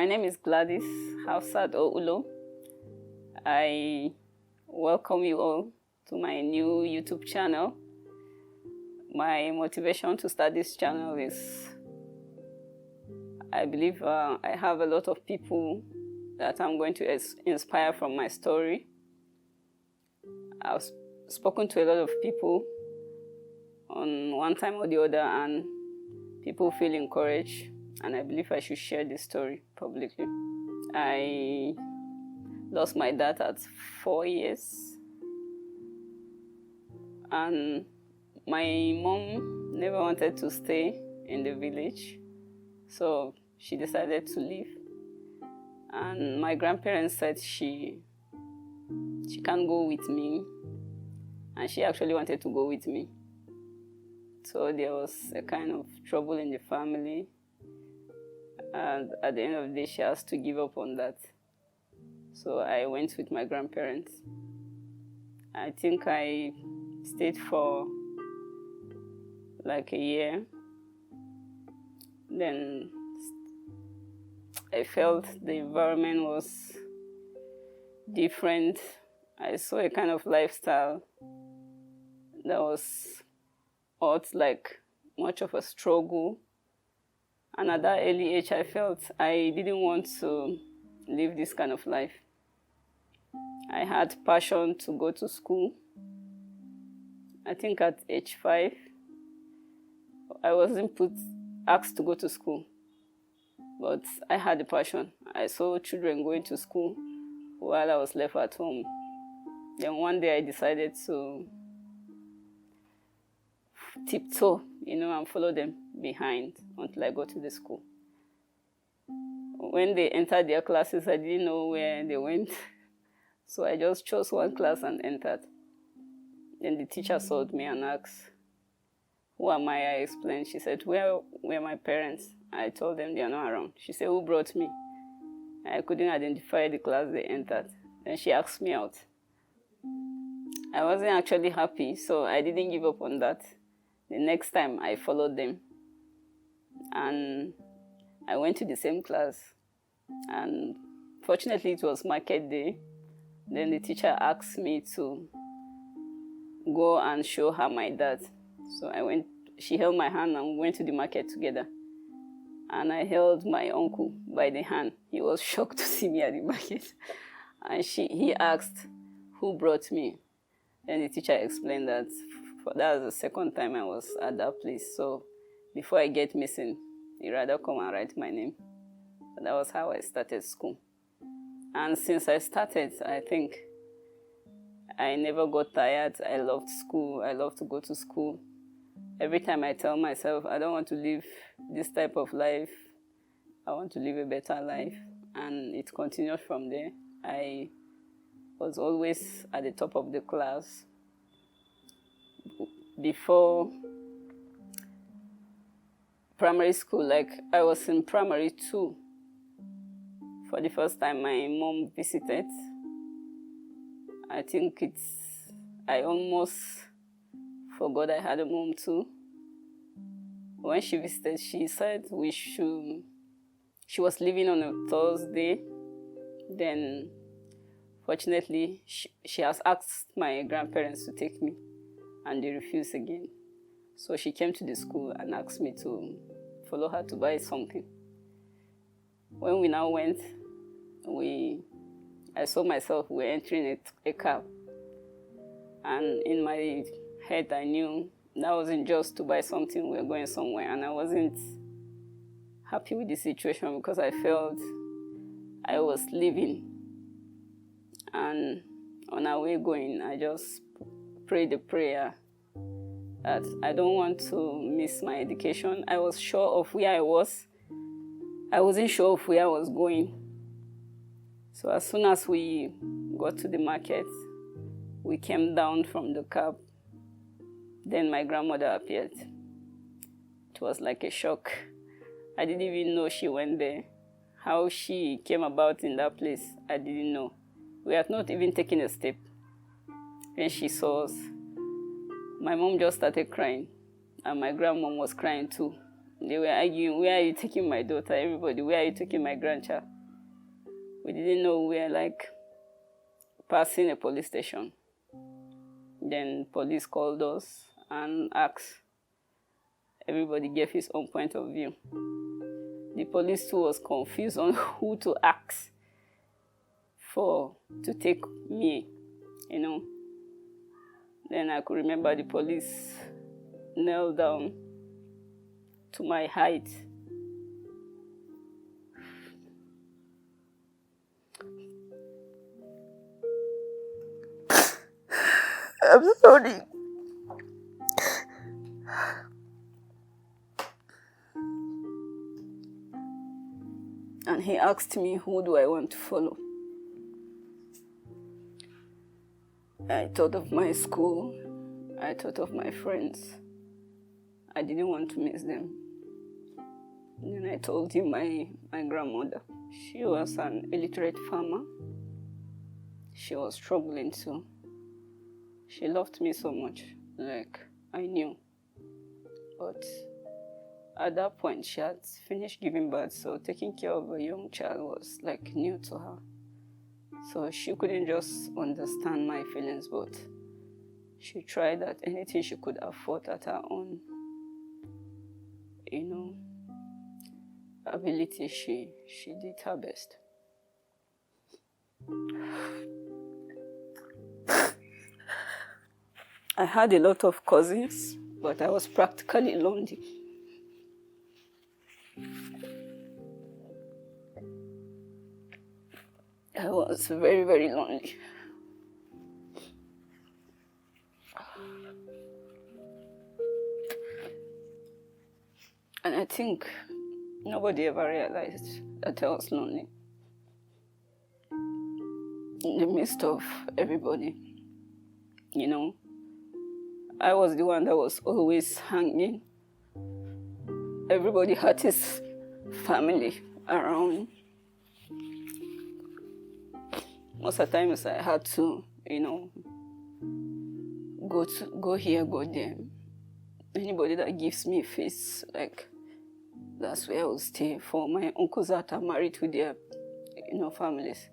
My name is Gladys Hafsat Oulo. I welcome you all to my new YouTube channel. My motivation to start this channel is I believe I have a lot of people that I'm going to inspire from my story. I've spoken to a lot of people on one time or the other, and people feel encouraged, and I believe I should share this story publicly. I lost my dad at 4 years, and my mom never wanted to stay in the village, so she decided to leave. And my grandparents said she can't go with me, and she actually wanted to go with me. So there was a kind of trouble in the family, and at the end of the day, she has to give up on that. So I went with my grandparents. I think I stayed for like a year. Then I felt the environment was different. I saw a kind of lifestyle that was not like much of a struggle. And at that early age, I felt I didn't want to live this kind of life. I had passion to go to school. I think at age 5, I wasn't asked to go to school, but I had the passion. I saw children going to school while I was left at home. Then one day I decided to tiptoe, and follow them behind until I got to the school. When they entered their classes, I didn't know where they went. So I just chose one class and entered. Then the teacher saw me and asked, "Who am I?" I explained. She said, "Where were my parents?" I told them they are not around. She said, "Who brought me?" I couldn't identify the class they entered. Then she asked me out. I wasn't actually happy, so I didn't give up on that. The next time I followed them, and I went to the same class. And fortunately, it was market day. Then the teacher asked me to go and show her my dad. So I went. She held my hand and we went to the market together. And I held my uncle by the hand. He was shocked to see me at the market. And he asked, "Who brought me?" Then the teacher explained that that was the second time I was at that place. So before I get missing, he'd rather come and write my name. So that was how I started school. And since I started, I think I never got tired. I loved school. I loved to go to school. Every time I tell myself, I don't want to live this type of life. I want to live a better life. And it continued from there. I was always at the top of the class. Before primary school, like I was in primary 2. For the first time, my mom visited. I think I almost forgot I had a mom too. When she visited, she said she was leaving on a Thursday. Then, fortunately, she has asked my grandparents to take me, and they refused again. So she came to the school and asked me to follow her to buy something. When we now went, I saw myself, we were entering a cab. And in my head, I knew that wasn't just to buy something, we were going somewhere. And I wasn't happy with the situation because I felt I was leaving. And on our way going, I just prayed a prayer that I don't want to miss my education. I was sure of where I was. I wasn't sure of where I was going. So as soon as we got to the market, we came down from the cab. Then my grandmother appeared. It was like a shock. I didn't even know she went there. How she came about in that place, I didn't know. We had not even taken a step. When she saw us, my mom just started crying, and my grandmom was crying too. They were arguing, "Where are you taking my daughter?" Everybody, "Where are you taking my grandchild?" We didn't know we were like passing a police station. Then police called us and asked. Everybody gave his own point of view. The police too was confused on who to ask to take me, you know. Then I could remember the police knelt down to my height. I'm sorry. And he asked me, who do I want to follow? I thought of my school. I thought of my friends. I didn't want to miss them. Then I told him my grandmother. She was an illiterate farmer. She was struggling too. She loved me so much, like I knew. But at that point, she had finished giving birth, so taking care of a young child was like new to her. So she couldn't just understand my feelings, but she tried at anything she could afford at her own, ability. She did her best. I had a lot of cousins, but I was practically lonely. I was very, very lonely. And I think nobody ever realized that I was lonely. In the midst of everybody, I was the one that was always hanging. Everybody had his family around. Most of the times I had to, go here, go there. Anybody that gives me face, like, that's where I will stay. For my uncles that are married to their, families.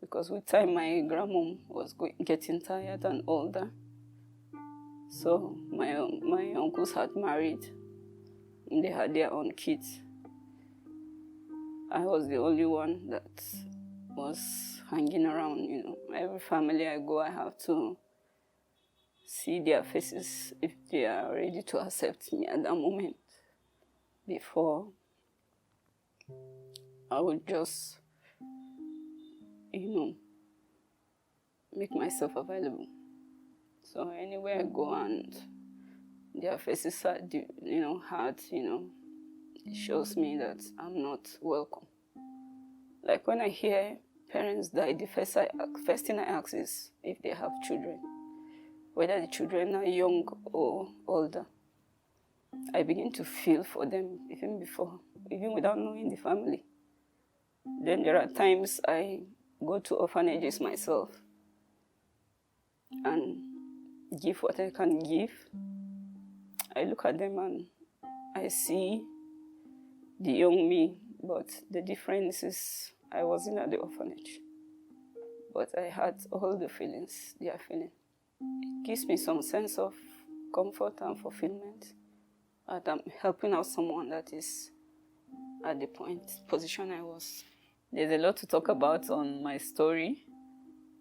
Because with time, my grandmom was getting tired and older. So my uncles had married. And they had their own kids. I was the only one that was hanging around, Every family I go, I have to see their faces if they are ready to accept me at that moment. Before I would just, make myself available. So anywhere I go and their faces are, hard, it shows me that I'm not welcome. Like when I hear parents die, the first thing I ask is if they have children. Whether the children are young or older. I begin to feel for them even without knowing the family. Then there are times I go to orphanages myself and give what I can give. I look at them and I see the young me, but the difference is I wasn't at the orphanage. But I had all the feelings they are feeling. It gives me some sense of comfort and fulfillment that I'm helping out someone that is at the position I was. There's a lot to talk about on my story,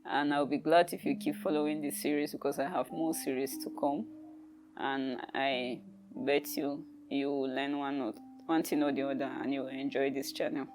and I'll be glad if you keep following this series because I have more series to come, and I bet you will learn one thing or the other and you will enjoy this channel.